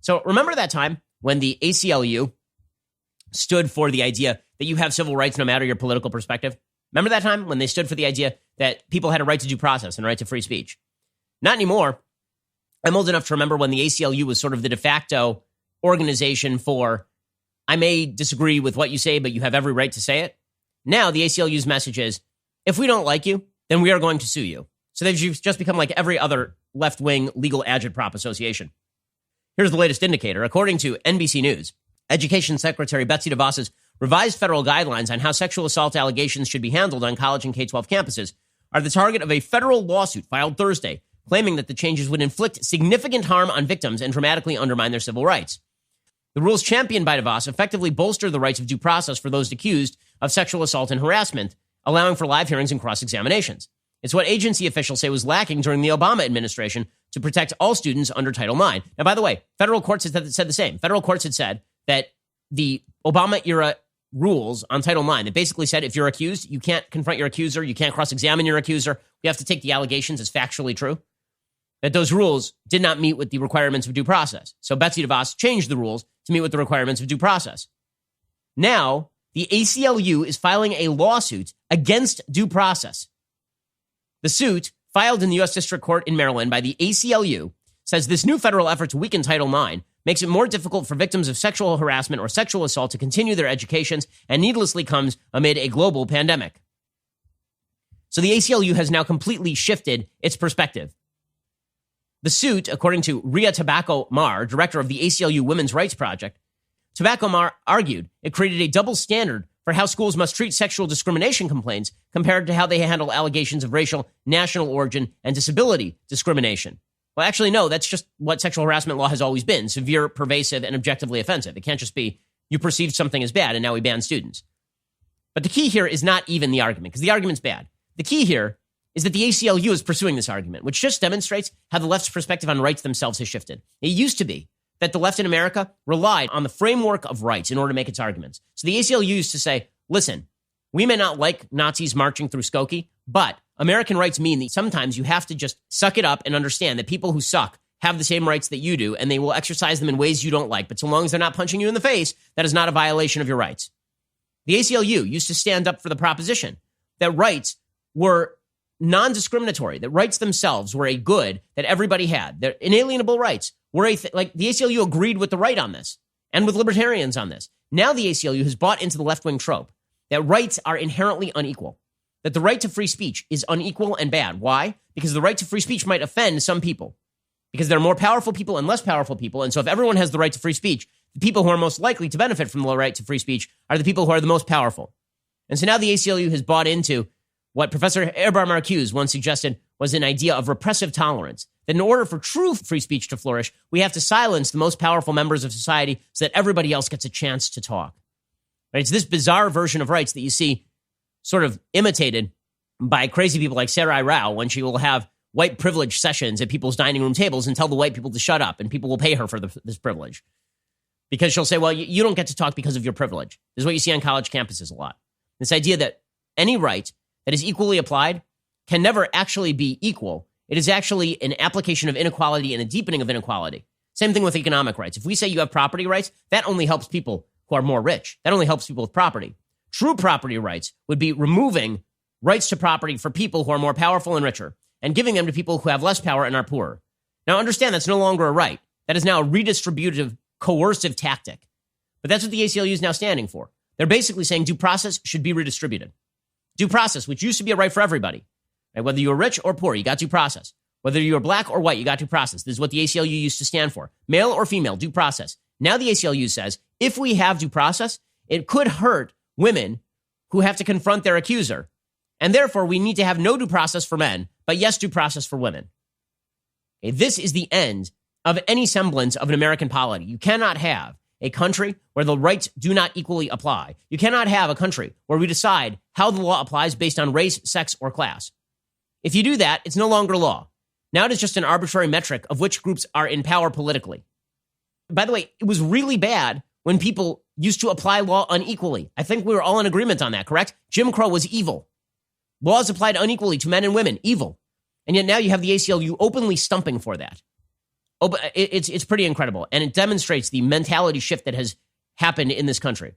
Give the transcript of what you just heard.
So remember that time when the ACLU stood for the idea that you have civil rights no matter your political perspective? Remember that time when they stood for the idea that people had a right to due process and a right to free speech? Not anymore. I'm old enough to remember when the ACLU was sort of the de facto organization for, I may disagree with what you say, but you have every right to say it. Now the ACLU's message is, if we don't like you, then we are going to sue you. So they've just become like every other left-wing legal agitprop association. Here's the latest indicator. According to NBC News, Education Secretary Betsy DeVos's revised federal guidelines on how sexual assault allegations should be handled on college and K-12 campuses are the target of a federal lawsuit filed Thursday, claiming that the changes would inflict significant harm on victims and dramatically undermine their civil rights. The rules championed by DeVos effectively bolster the rights of due process for those accused of sexual assault and harassment, allowing for live hearings and cross-examinations. It's what agency officials say was lacking during the Obama administration to protect all students under Title IX. Now, by the way, federal courts had said the same. Federal courts had said that the Obama-era rules on Title IX that basically said if you're accused, you can't confront your accuser, you can't cross-examine your accuser, you have to take the allegations as factually true, that those rules did not meet with the requirements of due process. So Betsy DeVos changed the rules to meet with the requirements of due process. Now, the ACLU is filing a lawsuit against due process. The suit, filed in the U.S. District Court in Maryland by the ACLU, says this new federal effort to weaken Title IX makes it more difficult for victims of sexual harassment or sexual assault to continue their educations and needlessly comes amid a global pandemic. So the ACLU has now completely shifted its perspective. The suit, according to Ria Tobacco Mar, director of the ACLU Women's Rights Project, Tobacco Mar argued it created a double standard for how schools must treat sexual discrimination complaints compared to how they handle allegations of racial, national origin, and disability discrimination. Well, actually, no, that's just what sexual harassment law has always been: severe, pervasive, and objectively offensive. It can't just be you perceived something as bad and now we ban students. But the key here is not even the argument, because the argument's bad. The key here is that the ACLU is pursuing this argument, which just demonstrates how the left's perspective on rights themselves has shifted. It used to be that the left in America relied on the framework of rights in order to make its arguments. So the ACLU used to say, listen, we may not like Nazis marching through Skokie, but American rights mean that sometimes you have to just suck it up and understand that people who suck have the same rights that you do, and they will exercise them in ways you don't like. But so long as they're not punching you in the face, that is not a violation of your rights. The ACLU used to stand up for the proposition that rights were non-discriminatory, that rights themselves were a good that everybody had. They're inalienable rights. Like the ACLU agreed with the right on this and with libertarians on this. Now the ACLU has bought into the left-wing trope that rights are inherently unequal, that the right to free speech is unequal and bad. Why? Because the right to free speech might offend some people, because there are more powerful people and less powerful people. And so if everyone has the right to free speech, the people who are most likely to benefit from the right to free speech are the people who are the most powerful. And so now the ACLU has bought into what Professor Erbar Marcuse once suggested was an idea of repressive tolerance, that in order for true free speech to flourish, we have to silence the most powerful members of society so that everybody else gets a chance to talk. Right? It's this bizarre version of rights that you see sort of imitated by crazy people like Sarai Rao when she will have white privilege sessions at people's dining room tables and tell the white people to shut up, and people will pay her for this privilege. Because she'll say, well, you don't get to talk because of your privilege. This is what you see on college campuses a lot. This idea that any right that is equally applied can never actually be equal. It is actually an application of inequality and a deepening of inequality. Same thing with economic rights. If we say you have property rights, that only helps people who are more rich. That only helps people with property. True property rights would be removing rights to property for people who are more powerful and richer and giving them to people who have less power and are poorer. Now understand, that's no longer a right. That is now a redistributive, coercive tactic. But that's what the ACLU is now standing for. They're basically saying due process should be redistributed. Due process, which used to be a right for everybody. Right? Whether you were rich or poor, you got due process. Whether you were black or white, you got due process. This is what the ACLU used to stand for. Male or female, due process. Now the ACLU says, if we have due process, it could hurt women who have to confront their accuser. And therefore, we need to have no due process for men, but yes, due process for women. Okay, this is the end of any semblance of an American polity. You cannot have a country where the rights do not equally apply. You cannot have a country where we decide how the law applies based on race, sex, or class. If you do that, it's no longer law. Now it is just an arbitrary metric of which groups are in power politically. By the way, it was really bad when people used to apply law unequally. I think we were all in agreement on that, correct? Jim Crow was evil. Laws applied unequally to men and women, evil. And yet now you have the ACLU openly stumping for that. Oh, but it's pretty incredible. And it demonstrates the mentality shift that has happened in this country.